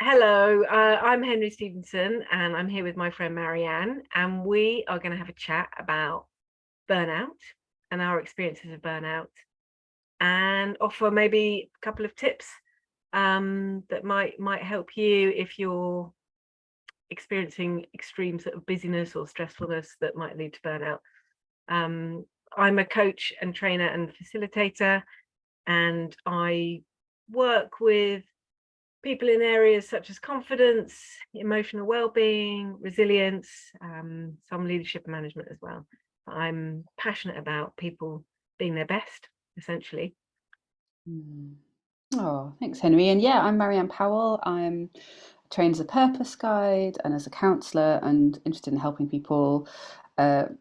Hello, I'm Henri Stevenson, and I'm here with my friend Marianne, and we are going to have a chat about burnout and our experiences of burnout, and offer maybe a couple of tips that might help you if you're experiencing extreme sort of busyness or stressfulness that might lead to burnout. Um, I'm a coach and trainer and facilitator, and I work with people in areas such as confidence, emotional well-being, resilience, some leadership and management as well. I'm passionate about people being their best, essentially. Mm. Oh, thanks, Henry. And yeah, I'm Marianne Powell. I'm trained as a purpose guide and as a counselor and interested in helping people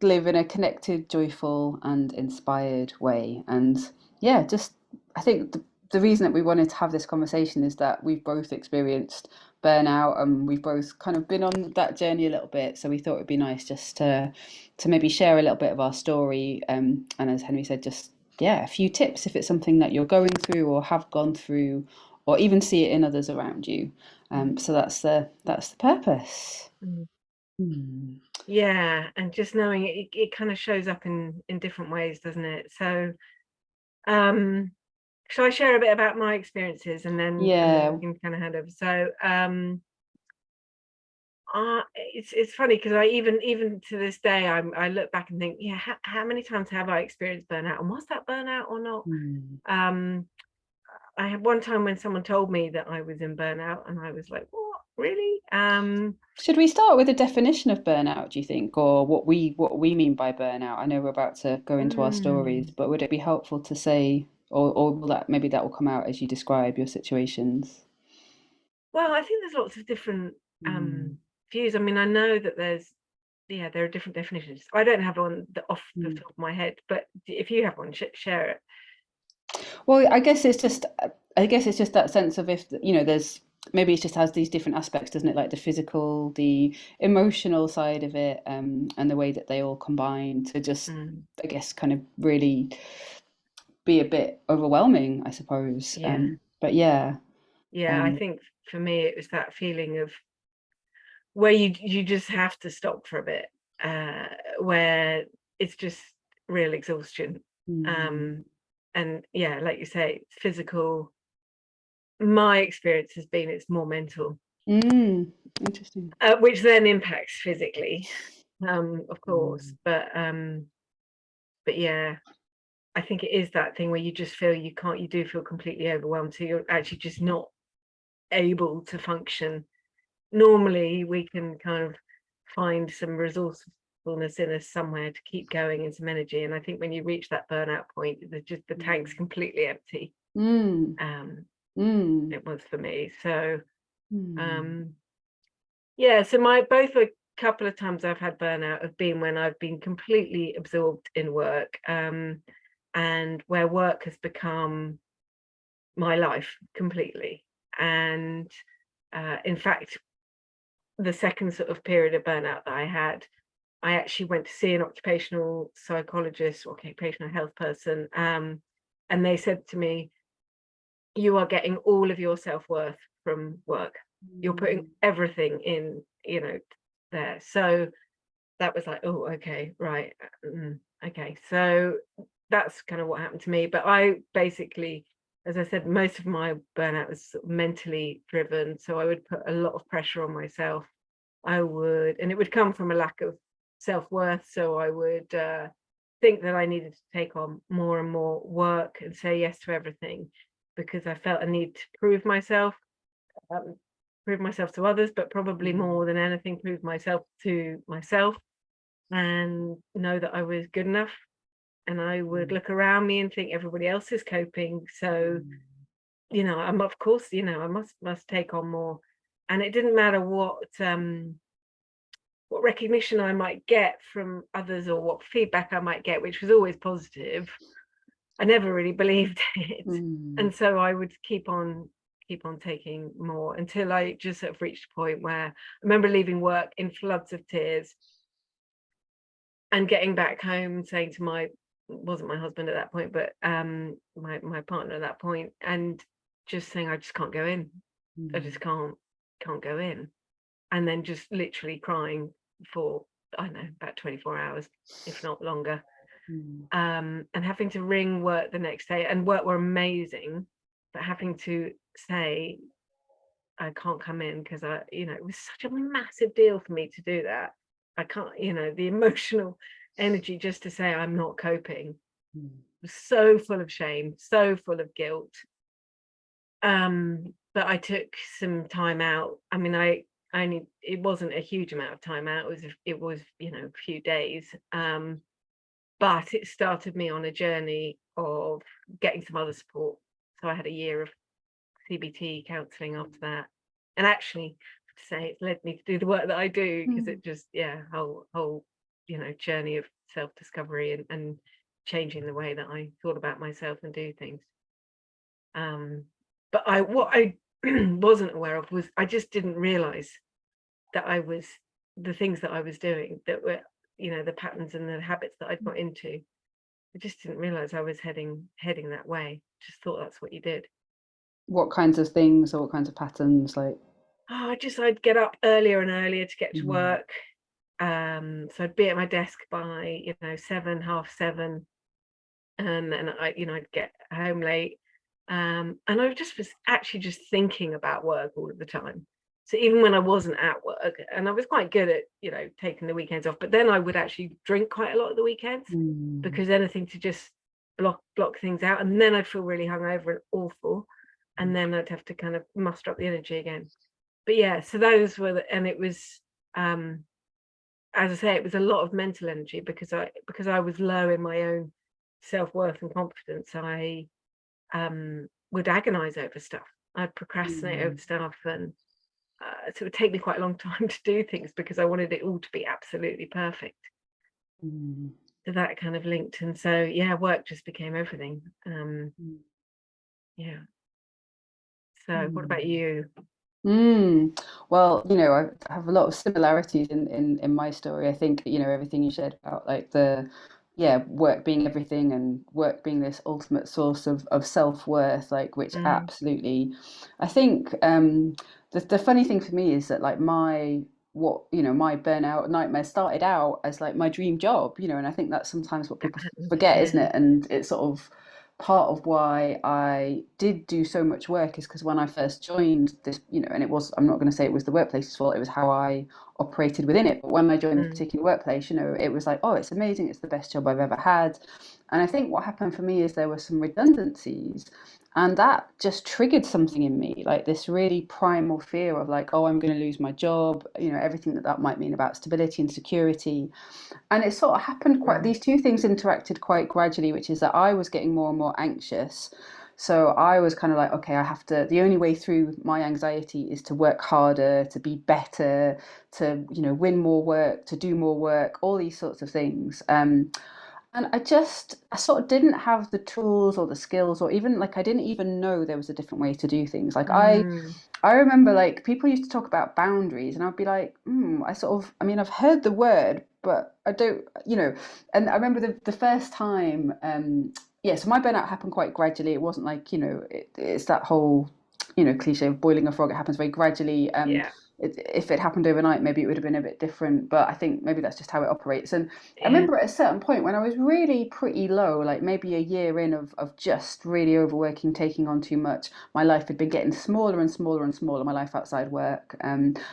live in a connected, joyful, and inspired way. And yeah, just I think the reason that we wanted to have this conversation is that we've both experienced burnout and we've both kind of been on that journey a little bit. So we thought it'd be nice just to maybe share a little bit of our story. And as Henry said, just yeah, a few tips if it's something that you're going through or have gone through, or even see it in others around you. So that's the purpose. Mm. Hmm. Yeah, and just knowing it kind of shows up in different ways, doesn't it? So, um, shall I share a bit about my experiences and then we Yeah. can kind of hand over? So, it's funny because I even to this day I look back and think, yeah, how many times have I experienced burnout, and was that burnout or not? Hmm. Um, I had one time when someone told me that I was in burnout, and I was like, what, really? Should we start with a definition of burnout, do you think, or what we mean by burnout? I know we're about to go into our stories, mm, but would it be helpful to say, or will that maybe that will come out as you describe your situations? well, I think there's lots of different Hmm. views. I mean, I know that there are different definitions. I don't have one that off the Hmm. top of my head, but if you have one, share it. Well, I guess it's just that sense of if, there's maybe it just has these different aspects, doesn't it? Like the physical, the emotional side of it, and the way that they all combine to just, Mm, I guess, kind of really be a bit overwhelming, I suppose. yeah, But yeah, yeah. I um, think for me it was that feeling of where you just have to stop for a bit, uh, where it's just real exhaustion. mm, Um, and yeah, like you say, it's physical. My experience has been it's more mental, mm, interesting. which then impacts physically, of course. Mm, But yeah, I think it is that thing where you just feel you can't. You do feel completely overwhelmed, so you're actually just not able to function. Normally, we can kind of find some resourcefulness in us somewhere to keep going and some energy. And I think when you reach that burnout point, the tank's mm, completely empty. mm, Um, mm, it was for me. So mm, um, yeah, so my both a couple of times I've had burnout have been when I've been completely absorbed in work, and where work has become my life completely. And in fact, the second sort of period of burnout that I had, I actually went to see an occupational psychologist or occupational health person, and they said to me, "You are getting all of your self-worth from work. You're putting mm, everything in, there." So that was like, "Oh, okay, right, okay." So that's kind of what happened to me. But I basically, as I said, most of my burnout was sort of mentally driven. So I would put a lot of pressure on myself. And it would come from a lack of self-worth. So I would think that I needed to take on more and more work and say yes to everything because I felt a need to um, prove myself to others, but probably mm, more than anything, prove myself to myself and know that I was good enough. And I would mm, look around me and think everybody else is coping. So, mm, I'm of course, I must take on more. And it didn't matter what recognition I might get from others or what feedback I might get, which was always positive. I never really believed it. mm. And so I would keep on taking more until I just sort of reached a point where I remember leaving work in floods of tears and getting back home and saying to my wasn't my husband at that point, but my partner at that point, and just saying, I just can't go in. I Mm. just can't. can't go in. And then just literally crying for, I don't know, about 24 hours, if not longer. Mm. And having to ring work the next day, and work were amazing, but having to say, I can't come in because it was such a massive deal for me to do that. I can't, the emotional energy just to say I'm not coping Mm. was so full of shame, so full of guilt. But I took some time out. I mean, it wasn't a huge amount of time out. It was a few days. But it started me on a journey of getting some other support. So I had a year of CBT counselling after that, and actually, to say it's led me to do the work that I do, because Mm. it just, whole journey of self discovery, and changing the way that I thought about myself and do things. But what I wasn't aware of was, I just didn't realize that the things that I was doing, that were, the patterns and the habits that I'd got into. I just didn't realize I was heading that way. Just thought that's what you did. What kinds of things or what kinds of patterns like? Oh, I'd get up earlier and earlier to get to Mm. work. So I'd be at my desk by 7, half 7, and I'd get home late. And I just was actually just thinking about work all of the time. So even when I wasn't at work, and I was quite good at taking the weekends off, but then I would actually drink quite a lot of the weekends, Mm. because anything to just block things out, and then I'd feel really hungover and awful, and then I'd have to kind of muster up the energy again. But yeah, so those were and it was, um as I say, it was a lot of mental energy, because I was low in my own self-worth and confidence. I would agonize over stuff. I'd procrastinate over Mm. stuff, and so it would take me quite a long time to do things, because I wanted it all to be absolutely perfect. Mm. So that kind of linked, and so yeah, work just became everything. Mm. Yeah. So what about Mm. you? Mm. Well, I have a lot of similarities in my story. I think, everything you said about like yeah, work being everything and work being this ultimate source of self-worth, like which Mm, absolutely, I think the funny thing for me is that like my burnout nightmare started out as like my dream job, and I think that's sometimes what people forget, isn't mm, it? And it's sort of part of why I did do so much work is because when I first joined this, and I'm not going to say it was the workplace's fault, it was how I operated within it. But when I joined this mm, particular workplace, it was like, oh, it's amazing, it's the best job I've ever had. And I think what happened for me is there were some redundancies. And that just triggered something in me, like this really primal fear of like, oh, I'm going to lose my job, everything that might mean about stability and security. And it sort of happened mm, these two things interacted quite gradually, which is that I was getting more and more anxious. So I was kind of like, okay, the only way through my anxiety is to work harder, to be better, to, win more work, to do more work, all these sorts of things. And I sort of didn't have the tools or the skills, or even like, I didn't even know there was a different way to do things. Like mm, I remember like people used to talk about boundaries, and I'd be like, I mean, I've heard the word, but I don't, And I remember the first time, yeah, so my burnout happened quite gradually. It wasn't like, it's that whole, cliche of boiling a frog. It happens very gradually. yeah, If it happened overnight, maybe it would have been a bit different, but I think maybe that's just how it operates. And I yeah. remember at a certain point when I was really pretty low, like maybe a year in of just really overworking, taking on too much, my life had been getting smaller and smaller and smaller, my life outside work.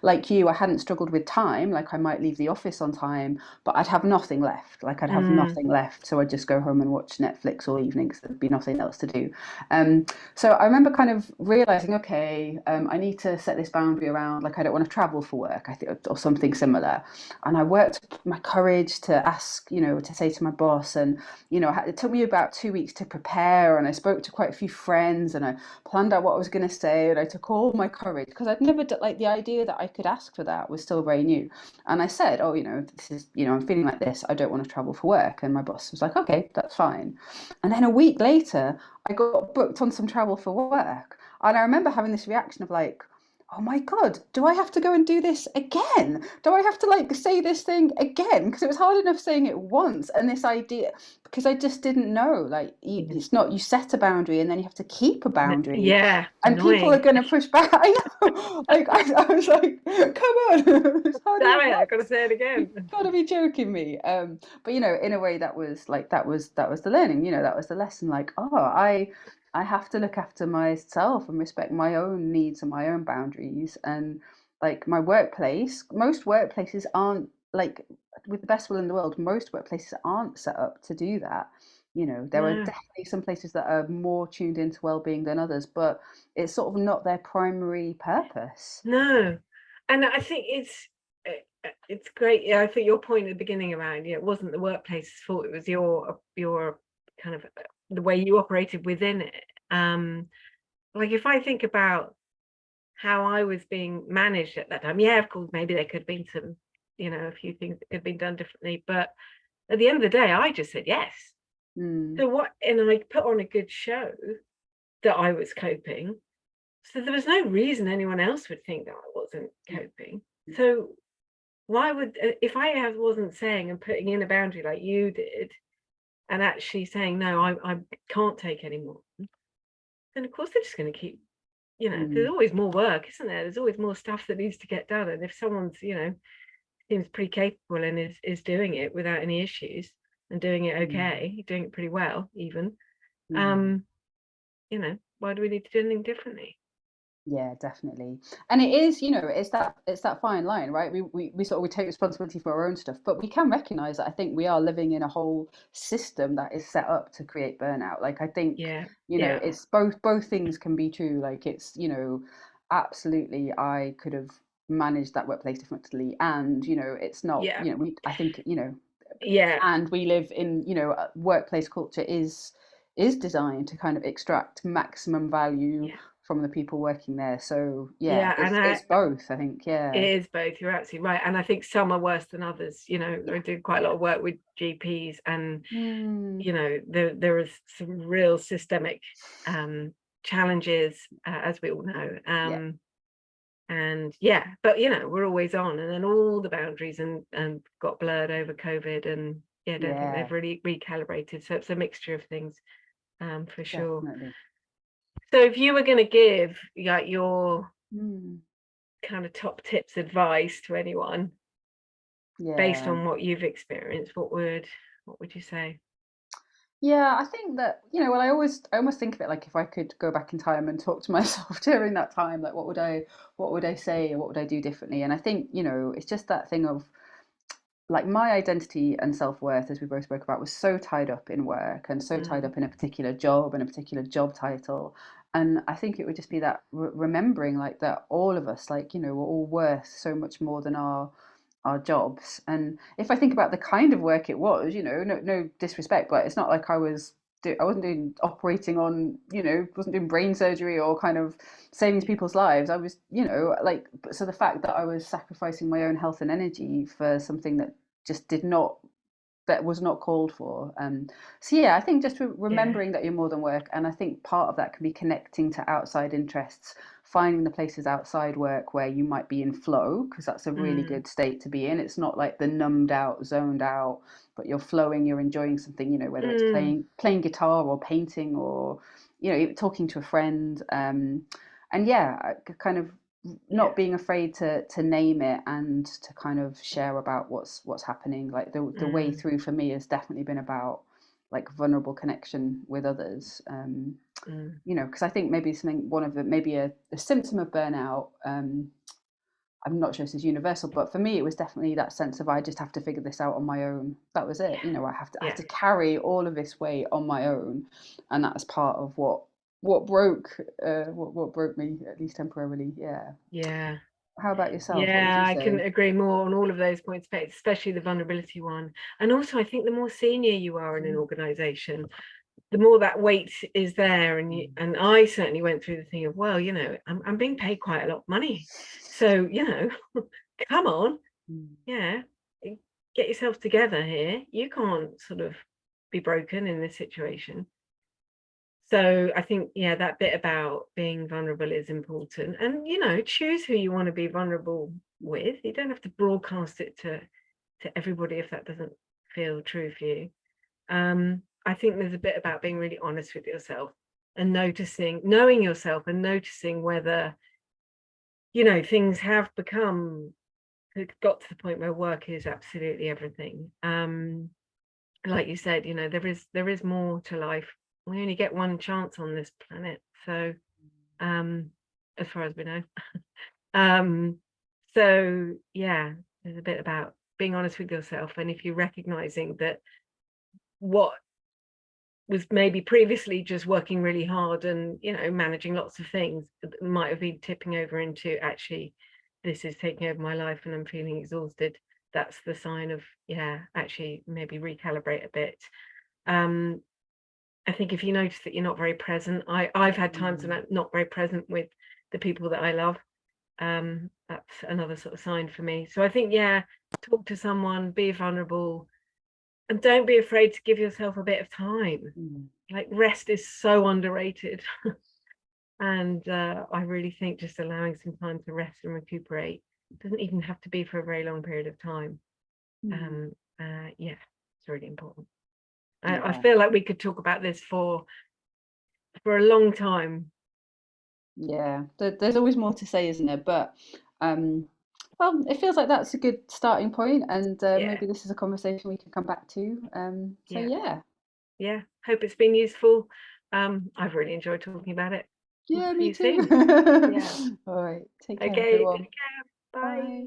Like you, I hadn't struggled with time. Like I might leave the office on time, but I'd have nothing left. Like I'd have Mm, nothing left. So I'd just go home and watch Netflix all evening because there'd be nothing else to do. Um, so I remember kind of realizing, okay, I need to set this boundary around, like I don't want to travel for work, I think, or something similar. And I worked my courage to ask, to say to my boss, and it took me about 2 weeks to prepare, and I spoke to quite a few friends, and I planned out what I was going to say, and I took all my courage because I'd never like the idea that I could ask for that was still very new. And I said, oh, this is, I'm feeling like this, I don't want to travel for work. And my boss was like, okay, that's fine. And then a week later I got booked on some travel for work. And I remember having this reaction of like, oh my God, do I have to go and do this again? Do I have to like say this thing again? Because it was hard enough saying it once. And this idea, because I just didn't know, like, Yeah. it's not, you set a boundary and then you have to keep a boundary. Yeah, And people are annoying. going to push back. I know. Like, I was like, come on, it's hard Damn enough. it, I've got to What? say it You've again. got to be joking me. But you know, in a way, that was like that was the learning. You know, that was the lesson. Like, oh, I have to look after myself and respect my own needs and my own boundaries. And like my workplace, most workplaces aren't like, with the best will in the world, most workplaces aren't set up to do that. You know, there are No, definitely some places that are more tuned into well-being than others, but it's sort of not their primary purpose. no. And I think it's great. Yeah, I think your point at the beginning around, it wasn't the workplace's fault, it was your kind of the way you operated within it. Like if I think about how I was being managed at that time, yeah, of course, maybe there could have been some, a few things that could have been done differently, but at the end of the day, I just said yes. Mm, So what, and I put on a good show that I was coping. So there was no reason anyone else would think that I wasn't coping. So why would, if wasn't saying and putting in a boundary like you did, and actually saying, no, I can't take any more, then of course they're just going to keep, there's mm, always more work, isn't there? There's always more stuff that needs to get done. And if someone's, seems pretty capable and is doing it without any issues and doing it mm, okay, doing it pretty well even, mm. um, why do we need to do anything differently? Yeah, definitely. And it is, you know, it's that fine line, right? We sort of we take responsibility for our own stuff, but we can recognize that I think we are living in a whole system that is set up to create burnout. Like I think, Yeah, you know, yeah, it's both things can be true. Like it's, you know, absolutely I could have managed that workplace differently. And, you know, it's not, yeah, you know, we I think, you know, yeah, and we live in, you know, workplace culture is designed to kind of extract maximum value yeah, from the people working there. So yeah, yeah. And it's both, I think. it Yeah. is both. You're absolutely right. And I think some are worse than others. I Yeah. do quite a lot of work with GPs, and Mm, there is some real systemic um, challenges, as we all know. yeah. And yeah, but we're always on, and then all the boundaries and got blurred over COVID, and yeah, I don't think they've Yeah, really recalibrated. So it's a mixture of things, for sure. definitely. So if you were going to give like your Mm, kind of top tips advice to anyone based yeah. on what you've experienced, what would you say? Yeah, I think that, you know, well, I almost think of it like if I could go back in time and talk to myself during that time, like what would I say or what would I do differently? And I think, you know, it's just that thing of like my identity and self-worth, as we both spoke about, was so tied up in work and so tied Mm, up in a particular job and a particular job title. And I think it would just be that remembering like that all of us, like, you know, we're all worth so much more than our jobs. And if I think about the kind of work it was, you know, no disrespect, but it's not like I wasn't doing operating on, you know, wasn't doing brain surgery or kind of saving yeah. people's lives. I was, you know, like, so the fact that I was sacrificing my own health and energy for something that just did not, that was not called for. So yeah, I think just Yeah. remembering that you're more than work, and I think part of that can be connecting to outside interests, finding the places outside work where you might be in flow, because that's a really Mm, good state to be in. It's not like the numbed out, zoned out, but you're flowing, you're enjoying something. You know, whether it's mm, playing guitar or painting or, you know, talking to a friend. And yeah, kind of yeah. not being afraid to name it and to kind of share about what's happening. Like the way Mm, through for me has definitely been about like vulnerable connection with others. mm, You know, because I think maybe something, one of the, maybe a symptom of burnout, I'm not sure if this is universal, but for me it was definitely that sense of I just have to figure this out on my own. That was it. yeah. You know, I have Yeah. to carry all of this weight on my own, and that's part of what broke what broke me, at least temporarily. Yeah. Yeah. How about yourself? What would Yeah, you I can say? agree more on all of those points, but especially the vulnerability one. And also, I think the more senior you are in an Mm, organization, the more that weight is there. And mm, I certainly went through the thing of, well, I'm being paid quite a lot of money, so come on, mm, yeah, get yourself together here. You can't sort of be broken in this situation. So I think, yeah, that bit about being vulnerable is important. And, choose who you want to be vulnerable with. You don't have to broadcast it to everybody if that doesn't feel true for you. I think there's a bit about being really honest with yourself and knowing yourself and noticing whether, things have got to the point where work is absolutely everything. Like you said, there is more to life. We only get one chance on this planet, so as far as we know. So yeah, there's a bit about being honest with yourself, and if you're recognizing that what was maybe previously just working really hard and managing lots of things might have been tipping over into, actually, this is taking over my life and I'm feeling exhausted. That's the sign of, actually maybe recalibrate a bit. I think if you notice that you're not very present, I've had times when I'm not very present with the people that I love. That's another sort of sign for me. So I think, talk to someone, be vulnerable, and don't be afraid to give yourself a bit of time. Like, rest is so underrated. And I really think just allowing some time to rest and recuperate doesn't even have to be for a very long period of time. It's really important. I feel like we could talk about this for a long time. Yeah, there's always more to say, isn't there? But well, it feels like that's a good starting point, and maybe this is a conversation we can come back to. So yeah, hope it's been useful. I've really enjoyed talking about it. Yeah, See me you too. soon. Yeah. All right, take care, Okay, take everyone. care. Bye. Bye.